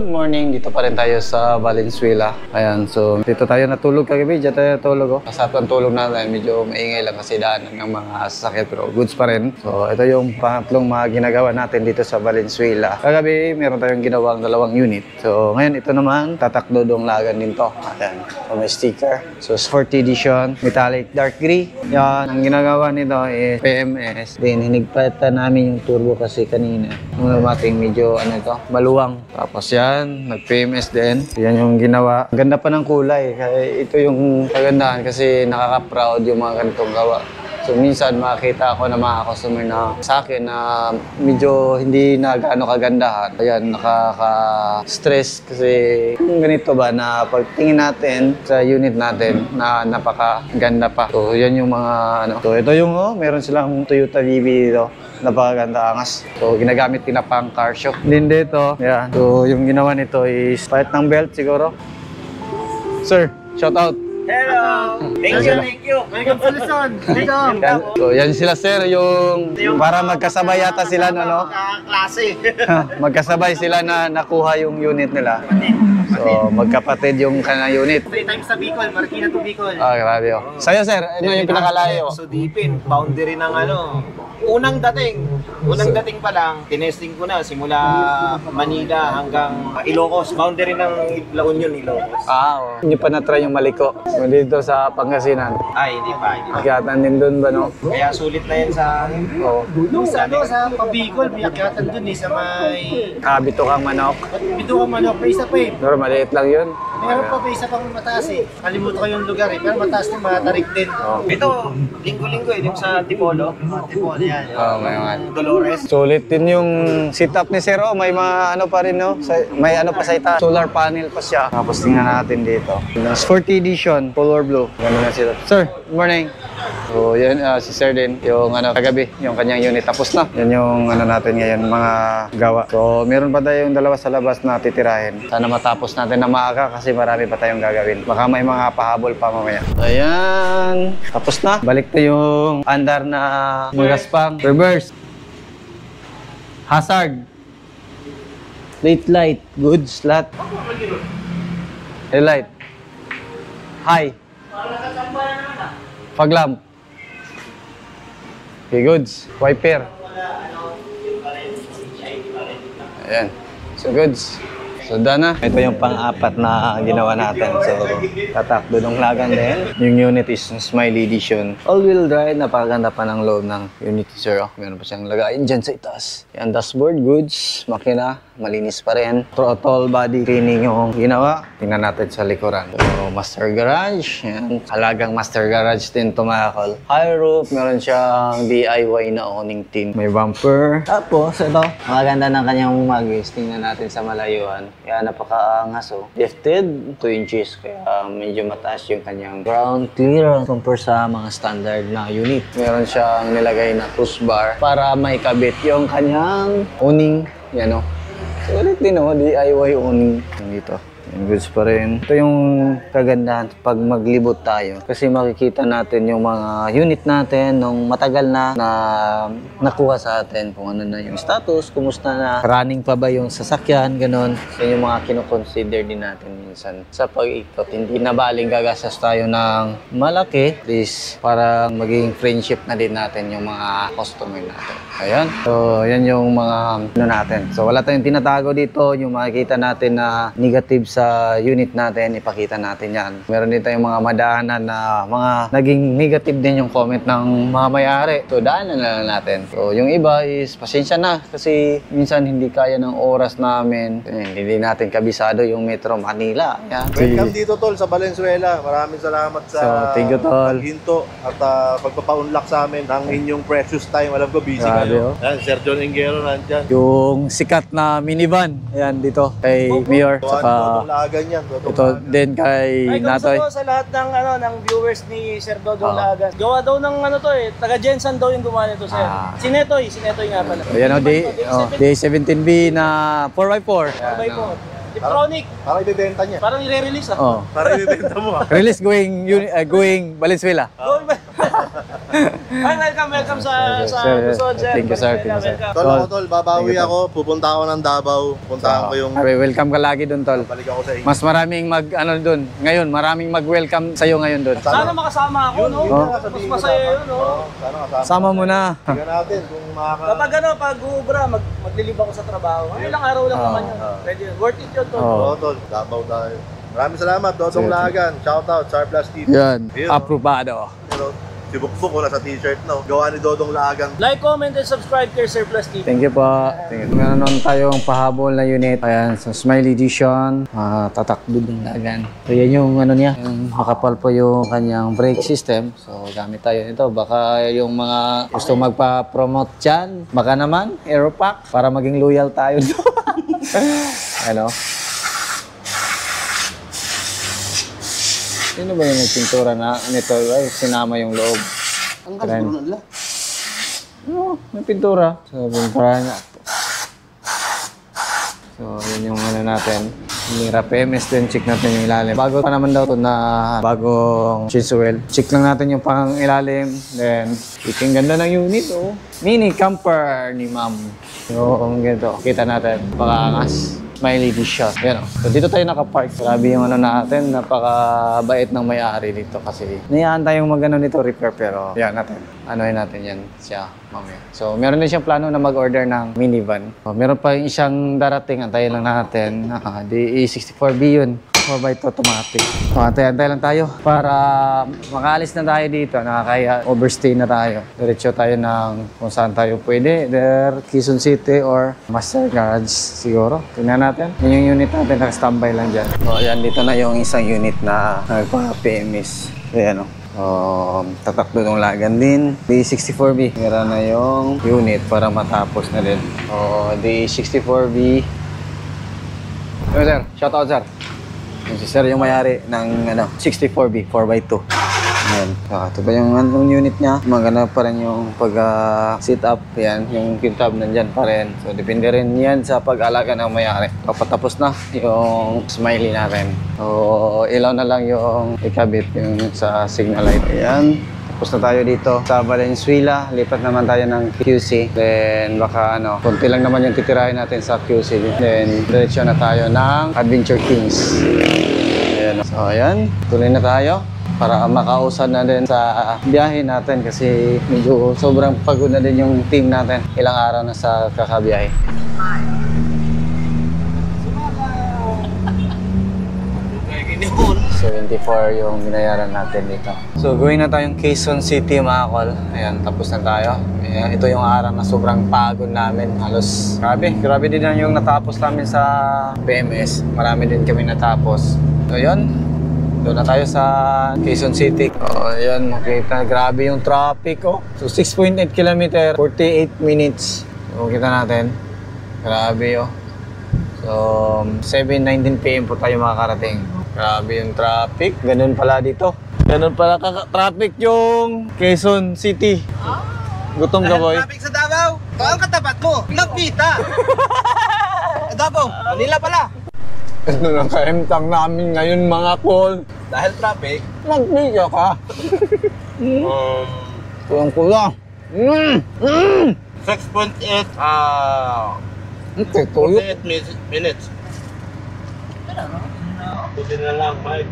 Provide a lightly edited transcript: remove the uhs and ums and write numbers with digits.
Good morning, dito pa rin tayo sa Valenzuela. Ayan, so dito tayo natulog kagabi, dito tayo natulog. Kasapang tulog natin, medyo maingay lang kasi daanan ng mga sasakyan pero goods pa rin. So ito yung pangatlong mga ginagawa natin dito sa Valenzuela. Kagabi, meron tayong ginawang 2 unit. So ngayon ito naman, tatakdo donglagan din to. Ayan, so may sticker. So 40 edition, metallic dark gray. Yan, ang ginagawa nito is PMS. Then hinigpatan namin yung turbo kasi kanina. Nung mating medyo ito, maluwang. Tapos yan, nag-PMS din. Yan yung ginawa. Ganda pa ng kulay. Kaya ito yung kagandahan kasi nakaka-proud yung mga ganitong gawa. So minsan makakita ako ng mga customer na sa akin na medyo hindi na gaano kagandahan. Ayan, nakaka-stress kasi yung ganito ba na pagtingin natin sa unit natin na napakaganda pa. So yan yung mga So ito yung meron silang Toyota VB dito. Napakaganda angas. So, ginagamit nila pang car show. Din dito, yan. So, yung ginawa nito is palit ng belt siguro. Sir, shout out. Hello! Thank you! Welcome to Luzon! So, yan sila sir, yung para magkasabay yata sila, no? Klase! Magkasabay sila na nakuha yung unit nila. So, magkapatid yung kanang unit. 3 times sa Bicol, Marikina to Bicol. Ah, grabe oh. Sa'yo sir, ano yung pinakalayo? So, deepin, boundary ng unang dating pa lang, tinesting ko na simula Manila hanggang Ilocos, boundary ng La Union, Ilocos. Ah, oh. Hindi pa na-try yung Maliko. Dito sa Pangasinan. Ay, hindi pa. Akyatan din doon ba, no? Kaya sulit na yan sa Oo. sa Pabicol, may akyatan dun sa may Bito kang manok. Bito kang manok, may isa pa eh. Pero maliit lang yun. Meron pa isa pang mataas eh. Kalimutan ko yung lugar eh, pero mataas din, matarik din. Oh. Ito, linggo-linggo eh, yung sa Tipolo. Tipolo yan. May Dolores. sulit din yung setup ni Sir. May mga pa rin, no? May pa sa itaas. Solar panel pa siya. Tapos tingnan natin dito. 40 edition, color blue. Ganda na setup. Sir, good morning. So, yan si Sir din. Yung kagabi, yung kanyang unit tapos na. Yan yung natin ngayon, mga gawa. So, meron pa tayong 2 sa labas na titirahin. Sana matapos natin na maaga kasi marami pa tayong gagawin. Baka may mga pahabol pa mamaya. Ayan. Tapos na. Balik na yung andar na magaspang. Reverse. Hazard. Late light. Good slot. Headlight. High. Fog lamp. Okay, goods. Wiper. Ayan. So, goods. So, dana. Ito yung pang-apat na ginawa natin. So, tatakbo ng lagan din. Yung unit is Smiley Edition. All-wheel drive. Napakaganda pa ng loob ng unit, sir. Meron pa siyang lagayin dyan sa itaas. Yan, dashboard, goods. Makina, malinis pa rin. Throttle body cleaning yung ginawa. Tingnan natin sa likuran. So, master garage. Yan. Halagang master garage din tumakol. High roof. Meron siyang DIY na awning tin. May bumper. Tapos, ito. Maganda ng kanyang magwis. Tingnan natin sa malayuan. Kaya napakaangas Lifted 2 inches. Kaya medyo mataas yung kanyang ground clearance compare sa mga standard na unit. Meron siyang nilagay na push bar para may kabit yung kanyang awning. Yan o. So ulit din DIY awning. Dito. Yung goods pa rin. Ito yung kagandahan pag maglibot tayo. Kasi makikita natin yung mga unit natin nung matagal na nakuha sa atin. Kung ano na yung status, kumusta na, running pa ba yung sasakyan, ganon. So yung mga kinoconsider din natin minsan sa pag-ikot. Hindi na baling gagastos tayo ng malaki. Please, para maging friendship na din natin yung mga customer natin. Ayan. So, yan yung mga natin. So, wala tayong tinatago dito. Yung makikita natin na negative sa unit natin, ipakita natin yan. Meron din tayong mga madaanan na mga naging negative din yung comment ng mga may-ari. So, daanan na lang natin. So, yung iba is pasensya na kasi minsan hindi kaya ng oras namin. Hindi natin kabisado yung Metro Manila. Yan. Welcome dito, Tol, sa Valenzuela. Maraming salamat sa thank you, Tol. paghinto at pagpapa-unlock sa amin ng inyong precious time. Alam ko, busy kayo. Yan, Sir John Engero nandyan. Yung sikat na minivan. Ayan, dito kay Mayor. Saka ito din kay Natoy. Sa lahat ng viewers ni Sir Dodong Lagas. Gawa daw ng taga Jensen daw yung gumawa nito, Sir. Si Netoy nga pala. Ayan D17B na 4x4. 4x4. Tiptronic. Parang ibibenta niya. Parang i-release Oh. Parang ibibenta mo Release going Valenzuela. Going Ay, welcome sa Sir, Luzon, sir. thank you, sir. Thank you, sir. Welcome. Tol, ako tol, babawi Thank you, ako. Pupunta ako ng Davao. Puntahan ko yung... Okay, welcome ka lagi doon, tol. Balik ako sa inyo. Mas maraming doon. Ngayon, maraming mag-welcome sa'yo ngayon doon. Sana makasama ako, no? Mas masaya yun, no? Sana kasama. Sama mo na. Tingnan natin kung Kapag pag-uubra, maglilib ako sa trabaho. Ilang araw lang naman yun. Pwede yun. Worth it yun, tol. Oo. Oo, tol. Davao tayo. Maraming salamat, Dodong Sige. Lagan. Shoutout, Sarplas TV. Yan, Ayun, aprobado. Pero, si Bukbuk wala sa t-shirt, no? Gawa ni Dodong Lagan. Like, comment, and subscribe kay Surplus TV. Thank you po. Thank you. Meron naman tayong pahabol na unit. Ayan, sa Smile Edition. Tatakbo ng lagan. So, yan yung ano niya. Yung makapal po yung kanyang brake system. So, gamit tayo nito. Baka yung mga gusto magpa-promote dyan. Baka naman, Aeropack. Para maging loyal tayo doon. Ano? Sino ba yung nagpintura na nito? Ay, sinama yung loob. Ang kasuro nila. No, may pintura. So, pintura niya. So, yun yung ano natin. Mira PMS din, check natin yung ilalim. Bago pa naman daw to na bagong chisel. Check lang natin yung pang ilalim. Then, ang ganda ng unit, oh. Mini camper ni ma'am. So, ang ganito. Kita natin. Pakangas. Smile Edition. Yan o. So, dito tayo nakapark. Grabe yung ano natin. Napakabait ng may-ari dito kasi nayaan tayong mag-ano nito, repair. Pero, yan natin. Anohin natin yan siya mamaya. So, meron din siyang plano na mag-order ng minivan. So, meron pa yung isang darating. Antayin lang natin. DE64B yun. 4x2 automatic. So, antay lang tayo para makaalis na tayo dito. Nakakaya overstay na tayo. Diretso tayo ng kung saan tayo pwede. Either Quezon City or Master Garage siguro. Tingnan natin. Yun yung unit natin. Naka-standby lang dyan. So, ayan. Dito na yung isang unit na nagpa-PMS. Ayan o. Tatakbo ng lagan din. DE64B. Meron na yung unit para matapos na din. DE64B. Yo, sir. Shout out, sir. Si sir yung mayari ng 64B 4x2. Ayan. Ito pa yung anong unit niya. Maganda pa rin yung pag-sit up. Yan, yung kintab nandyan pa rin. So, depende rin yan sa pag-alaga ng mayari. Kapatapos na yung smiley natin. So, ilaw na lang yung ikabit yung sa signal light. Ayan. Tapos na tayo dito sa Valenzuela. Lipat naman tayo ng QC. Then, baka konti lang naman yung titirahin natin sa QC. Then, diretso na tayo ng Adventure Kings. Ayan. So, ayan. Tuloy na tayo para makausad na din sa biyahe natin kasi medyo sobrang pagod na din yung team natin. Ilang araw na sa kakabiyahe. 74 yung binayaran natin dito. So, gawin na tayong Quezon City, mga kol. Ayan, tapos na tayo. Ayan, ito yung araw na sobrang pagod namin. Halos, grabe din na yung natapos namin sa PMS. Marami din kami natapos. So, yun. Doon na tayo sa Quezon City. Oh, ayan, makita. Grabe yung traffic, oh. So, 6.8 km, 48 minutes. So, kita natin. Grabe, oh. So, 7:19 PM po tayo makakarating. Grabe yung traffic. Ganun pala dito. Ganun pala traffic yung Quezon City. Gutom ka, boy? Traffic sa Davao. Ito ang katapat mo. Nagpita. Davao. Manila pala. Ito na kaimtang namin ngayon, mga kol. Dahil traffic. Magbiga ka. Kulang-kulang. 6.8 Tuyo. 48 minutes. Buti na lang, Mike.